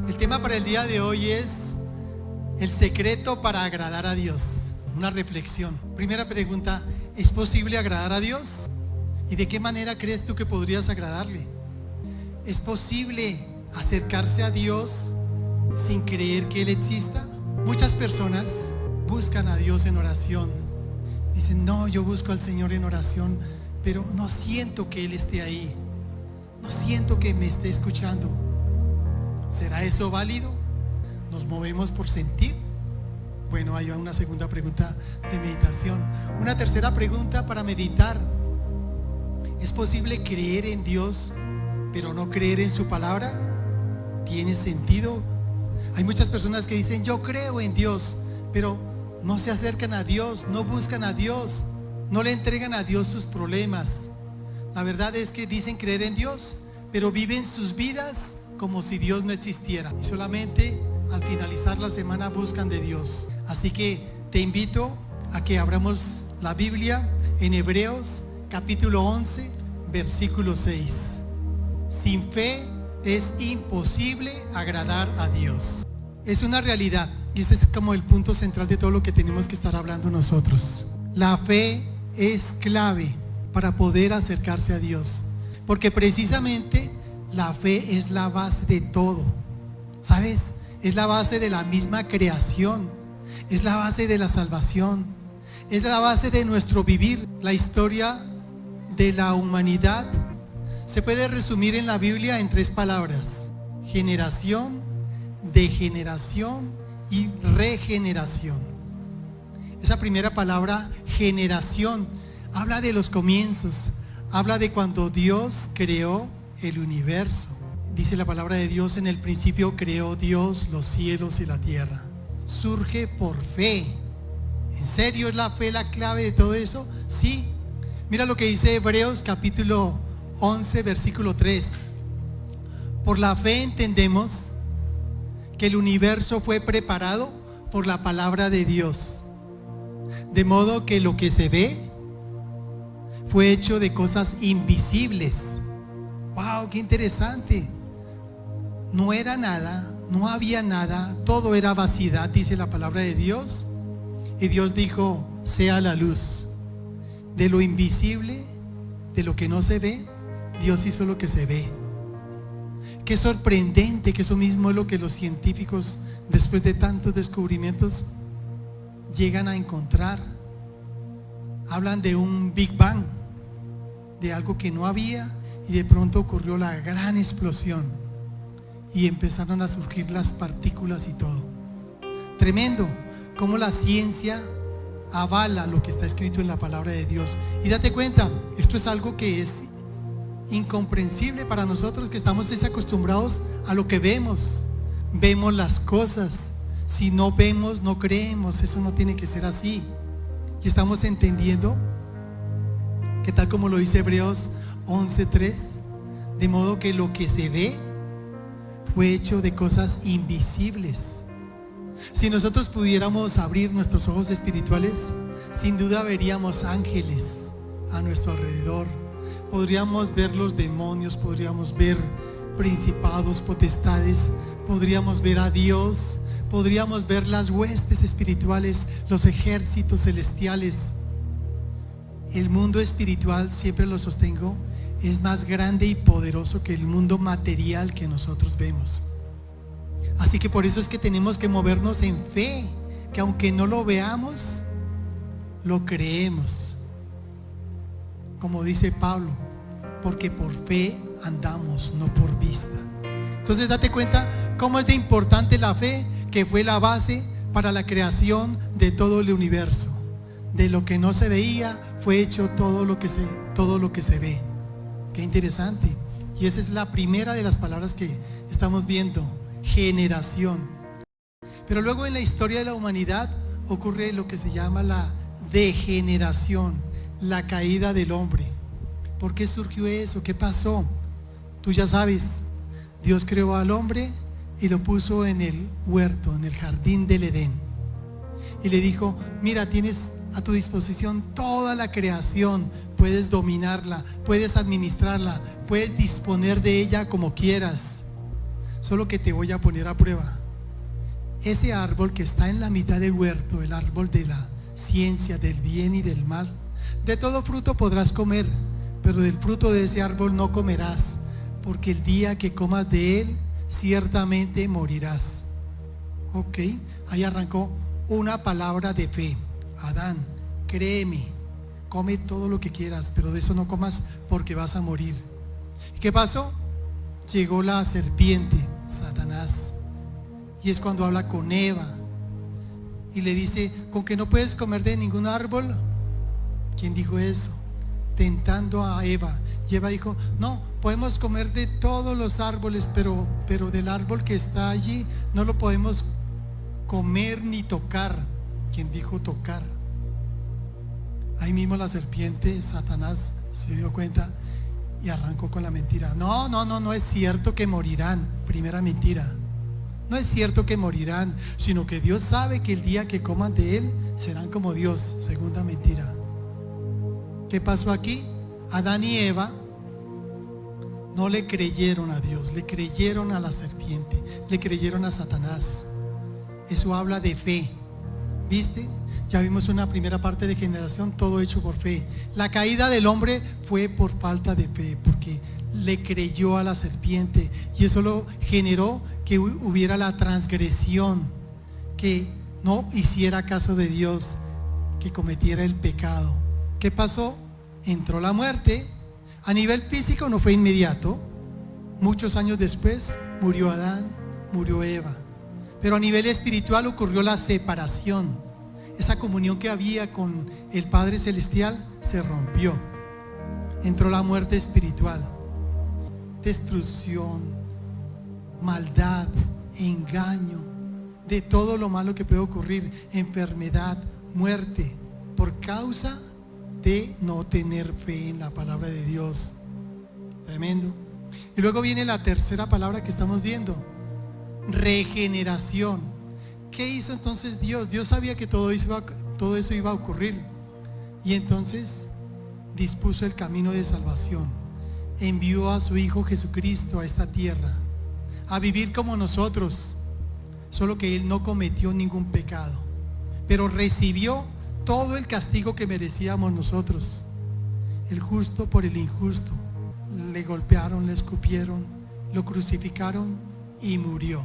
El tema para el día de hoy es el secreto para agradar a Dios. Una reflexión. Primera pregunta, ¿es posible agradar a Dios? ¿Y de qué manera crees tú que podrías agradarle? ¿Es posible acercarse a Dios sin creer que Él exista? Muchas personas buscan a Dios en oración. Dicen, no, yo busco al Señor en oración, pero no siento que Él esté ahí. No siento que me esté escuchando. ¿Será eso válido? ¿Nos movemos por sentir? Bueno, hay una segunda pregunta de meditación. Una tercera pregunta para meditar. ¿Es posible creer en Dios pero no creer en su palabra? ¿Tiene sentido? Hay muchas personas que dicen, yo creo en Dios, pero no se acercan a Dios, no buscan a Dios, no le entregan a Dios sus problemas. La verdad es que dicen creer en Dios, pero viven sus vidas como si Dios no existiera, y solamente al finalizar la semana buscan de Dios. Así que te invito a que abramos la Biblia en Hebreos capítulo 11 versículo 6. Sin fe es imposible agradar a Dios. Es una realidad, y ese es como el punto central de todo lo que tenemos que estar hablando nosotros. La fe es clave para poder acercarse a Dios, porque precisamente la fe es la base de todo. ¿Sabes? Es la base de la misma creación, es la base de la salvación, es la base de nuestro vivir. La historia de la humanidad se puede resumir en la Biblia en 3 palabras: generación, degeneración y regeneración. Esa primera palabra, generación, habla de los comienzos, habla de cuando Dios creó el universo. Dice la palabra de Dios, en el principio creó Dios los cielos y la tierra. Surge por fe. ¿En serio es la fe la clave de todo eso? Sí. Mira lo que dice Hebreos capítulo 11 versículo 3. Por la fe entendemos que el universo fue preparado por la palabra de Dios, de modo que lo que se ve fue hecho de cosas invisibles. ¡Wow! ¡Qué interesante! No era nada, no había nada, todo era vacidad, dice la palabra de Dios. Y Dios dijo, sea la luz. De lo invisible, de lo que no se ve, Dios hizo lo que se ve. Qué sorprendente que eso mismo es lo que los científicos, después de tantos descubrimientos, llegan a encontrar. Hablan de un Big Bang, de algo que no había, y de pronto ocurrió la gran explosión y empezaron a surgir las partículas y todo. Tremendo cómo la ciencia avala lo que está escrito en la palabra de Dios. Y date cuenta, esto es algo que es incomprensible para nosotros, que estamos desacostumbrados a lo que vemos. Vemos las cosas. Si no vemos, no creemos. Eso no tiene que ser así. Y estamos entendiendo que, tal como lo dice Hebreos 11:3, de modo que lo que se ve fue hecho de cosas invisibles. Si nosotros pudiéramos abrir nuestros ojos espirituales, sin duda veríamos ángeles a nuestro alrededor. Podríamos ver los demonios, podríamos ver principados, potestades, podríamos ver a Dios, podríamos ver las huestes espirituales, los ejércitos celestiales. El mundo espiritual, siempre lo sostengo, es más grande y poderoso que el mundo material que nosotros vemos. Así que por eso es que tenemos que movernos en fe, que aunque no lo veamos, lo creemos. Como dice Pablo, porque por fe andamos, no por vista. Entonces date cuenta cómo es de importante la fe, que fue la base para la creación de todo el universo. De lo que no se veía fue hecho todo lo que se ve. Qué interesante. Y esa es la primera de las palabras que estamos viendo: generación. Pero luego en la historia de la humanidad ocurre lo que se llama la degeneración, la caída del hombre. ¿Por qué surgió eso? ¿Qué pasó? Tú ya sabes, Dios creó al hombre y lo puso en el huerto, en el jardín del Edén, y le dijo, mira, tienes a tu disposición toda la creación, puedes dominarla, puedes administrarla, puedes disponer de ella como quieras. solo que te voy a poner a prueba. Ese árbol que está en la mitad del huerto, el árbol de la ciencia del bien y del mal, de todo fruto podrás comer, pero del fruto de ese árbol no comerás, porque el día que comas de él, ciertamente morirás. Ok, ahí arrancó una palabra de fe. Adán, créeme, come todo lo que quieras, pero de eso no comas porque vas a morir. ¿Y qué pasó? Llegó la serpiente, Satanás, y es cuando habla con Eva y le dice: ¿con que no puedes comer de ningún árbol? ¿Quién dijo eso? Tentando a Eva. Y Eva dijo: no, podemos comer de todos los árboles, pero del árbol que está allí no lo podemos comer ni tocar. ¿Quién dijo tocar? Ahí mismo la serpiente, Satanás, se dio cuenta y arrancó con la mentira. No es cierto que morirán. Primera mentira. No es cierto que morirán, sino que Dios sabe que el día que coman de él serán como Dios. Segunda mentira. ¿Qué pasó aquí? Adán y Eva no le creyeron a Dios, le creyeron a la serpiente, le creyeron a Satanás. Eso habla de fe. ¿Viste? Ya vimos una primera parte de generación, todo hecho por fe. La caída del hombre fue por falta de fe, porque le creyó a la serpiente, y eso lo generó que hubiera la transgresión, que no hiciera caso de Dios, que cometiera el pecado. ¿Qué pasó? Entró la muerte. A nivel físico no fue inmediato. Muchos años después murió Adán, murió Eva. Pero a nivel espiritual ocurrió la separación. Esa comunión que había con el Padre Celestial se rompió. Entró la muerte espiritual. Destrucción, maldad, engaño, de todo lo malo que puede ocurrir, enfermedad, muerte, por causa de no tener fe en la palabra de Dios. Tremendo. Y luego viene la tercera palabra que estamos viendo: regeneración. ¿Qué hizo entonces Dios? Dios sabía que todo eso iba a ocurrir, y entonces dispuso el camino de salvación. Envió a su Hijo Jesucristo a esta tierra a vivir como nosotros, solo que Él no cometió ningún pecado, pero recibió todo el castigo que merecíamos nosotros. El justo por el injusto. Le golpearon, le escupieron, lo crucificaron y murió.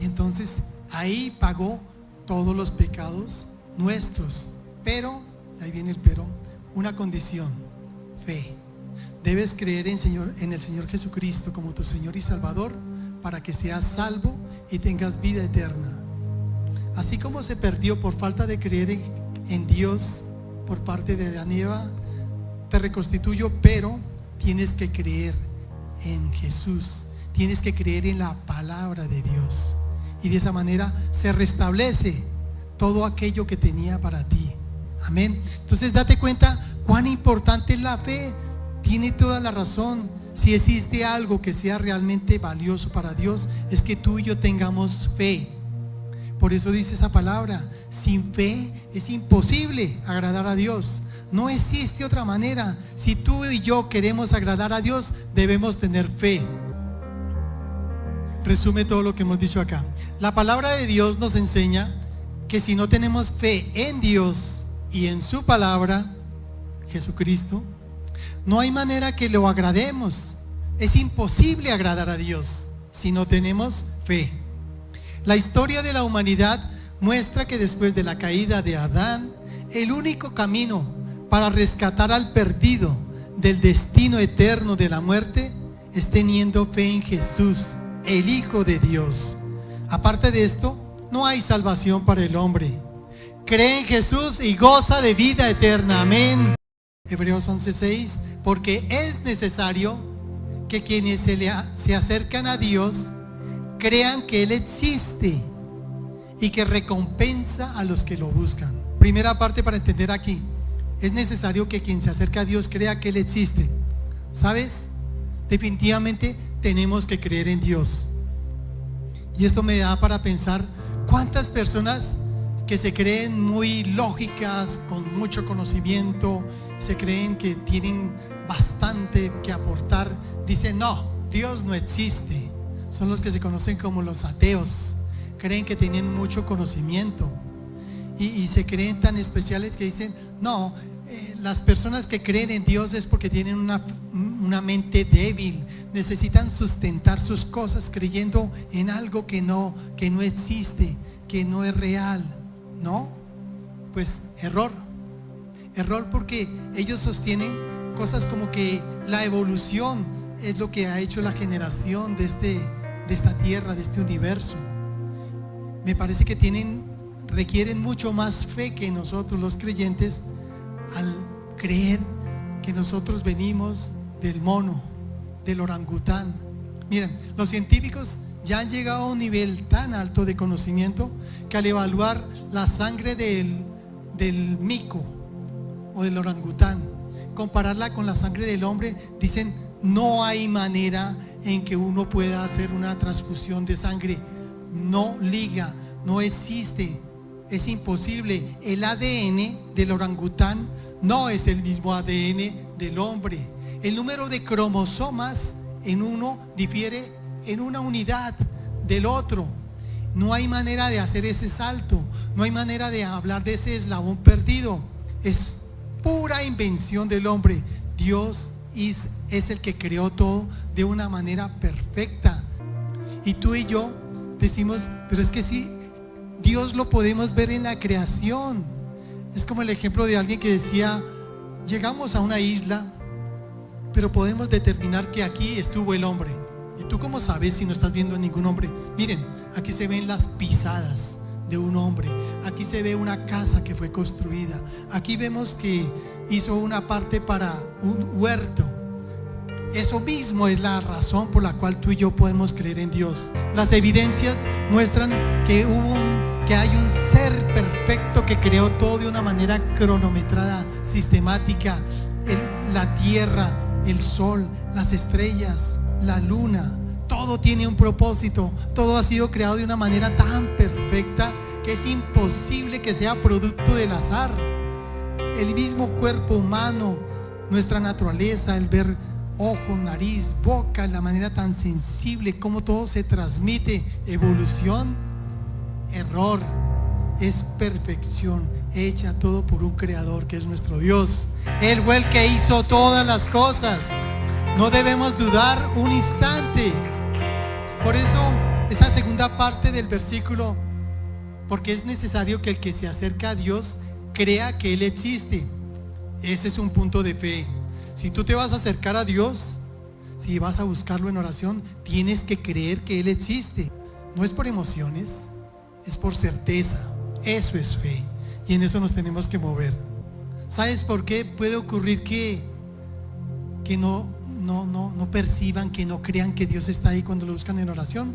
Y entonces ahí pagó todos los pecados nuestros. Pero, ahí viene el pero, una condición: fe. Debes creer en el Señor Jesucristo como tu Señor y Salvador, para que seas salvo y tengas vida eterna. Así como se perdió por falta de creer en Dios por parte de Adán y Eva, te reconstituyo, pero tienes que creer en Jesús, tienes que creer en la palabra de Dios, y de esa manera se restablece todo aquello que tenía para ti. Amén. Entonces date cuenta cuán importante es la fe. Tiene toda la razón. Si existe algo que sea realmente valioso para Dios, es que tú y yo tengamos fe. Por eso dice esa palabra: sin fe es imposible agradar a Dios. No existe otra manera. Si tú y yo queremos agradar a Dios, debemos tener fe. Resume todo lo que hemos dicho acá. La palabra de Dios nos enseña que si no tenemos fe en Dios y en su palabra, Jesucristo, no hay manera que lo agrademos. Es imposible agradar a Dios si no tenemos fe. La historia de la humanidad muestra que después de la caída de Adán, el único camino para rescatar al perdido del destino eterno de la muerte es teniendo fe en Jesús, el Hijo de Dios. Aparte de esto, no hay salvación para el hombre. Cree en Jesús y goza de vida eterna. Amén. Hebreos 11:6: porque es necesario que quienes se acercan a Dios crean que Él existe y que recompensa a los que lo buscan. Primera parte para entender aquí: es necesario que quien se acerca a Dios crea que Él existe. ¿Sabes? Definitivamente tenemos que creer en Dios. Y esto me da para pensar cuántas personas que se creen muy lógicas, con mucho conocimiento, se creen que tienen bastante que aportar, dicen: no, Dios no existe. son los que se conocen como los ateos. Creen que tienen mucho conocimiento y se creen tan especiales que dicen, no, las personas que creen en Dios es porque tienen una mente débil, necesitan sustentar sus cosas creyendo en algo que no existe, que no es real. No, pues error porque ellos sostienen cosas como que la evolución es lo que ha hecho la generación de esta tierra, de este universo. Me parece que requieren mucho más fe que nosotros los creyentes al creer que nosotros venimos del mono, del orangután. Miren, los científicos ya han llegado a un nivel tan alto de conocimiento que al evaluar la sangre del mico o del orangután, compararla con la sangre del hombre, dicen, no hay manera en que uno pueda hacer una transfusión de sangre. No liga, no existe, es imposible. El ADN del orangután no es el mismo ADN del hombre. El número de cromosomas en uno difiere en una unidad del otro. No hay manera de hacer ese salto, no hay manera de hablar de ese eslabón perdido. Es pura invención del hombre. Dios es el que creó todo de una manera perfecta. Y tú y yo decimos, pero es que sí, Dios lo podemos ver en la creación. Es como el ejemplo de alguien que decía, llegamos a una isla, pero podemos determinar que aquí estuvo el hombre. ¿Y tú cómo sabes si no estás viendo a ningún hombre? Miren, aquí se ven las pisadas de un hombre, aquí se ve una casa que fue construida, aquí vemos que hizo una parte para un huerto. Eso mismo es la razón por la cual tú y yo podemos creer en Dios. Las evidencias muestran que hay un ser perfecto que creó todo de una manera cronometrada, sistemática. La tierra, el sol, las estrellas, la luna, todo tiene un propósito. Todo ha sido creado de una manera tan perfecta que es imposible que sea producto del azar. El mismo cuerpo humano, nuestra naturaleza, el ver ojo, nariz, boca, la manera tan sensible como todo se transmite. Evolución, error, es perfección hecha todo por un creador que es nuestro Dios. Él fue el que hizo todas las cosas. No debemos dudar un instante. Por eso esa segunda parte del versículo, porque es necesario que el que se acerca a Dios crea que Él existe. Ese es un punto de fe. Si tú te vas a acercar a Dios, si vas a buscarlo en oración, tienes que creer que Él existe. No es por emociones, es por certeza. Eso es fe, y en eso nos tenemos que mover. ¿Sabes por qué puede ocurrir que no perciban, que no crean que Dios está ahí cuando lo buscan en oración?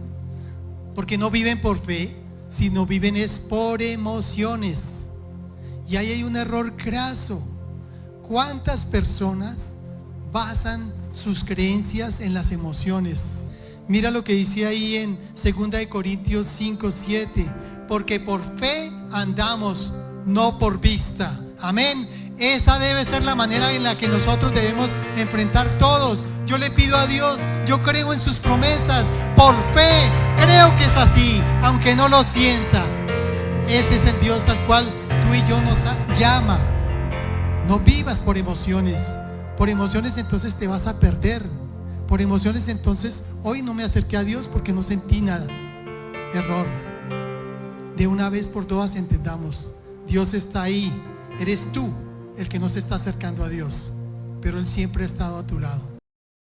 Porque no viven por fe, sino viven es por emociones. Y ahí hay un error craso. ¿Cuántas personas basan sus creencias en las emociones? Mira lo que dice ahí en 2 Corintios 5:7, porque por fe andamos, no por vista. Amén. Esa debe ser la manera en la que nosotros debemos enfrentar todos. Yo le pido a Dios, yo creo en sus promesas, por fe creo que es así, aunque no lo sienta. Ese es el Dios al cual tú y yo nos llama. No vivas por emociones. Por emociones entonces te vas a perder. Por emociones entonces, hoy no me acerqué a Dios porque no sentí nada. Error. De una vez por todas entendamos, Dios está ahí. Eres tú el que no se está acercando a Dios, pero Él siempre ha estado a tu lado.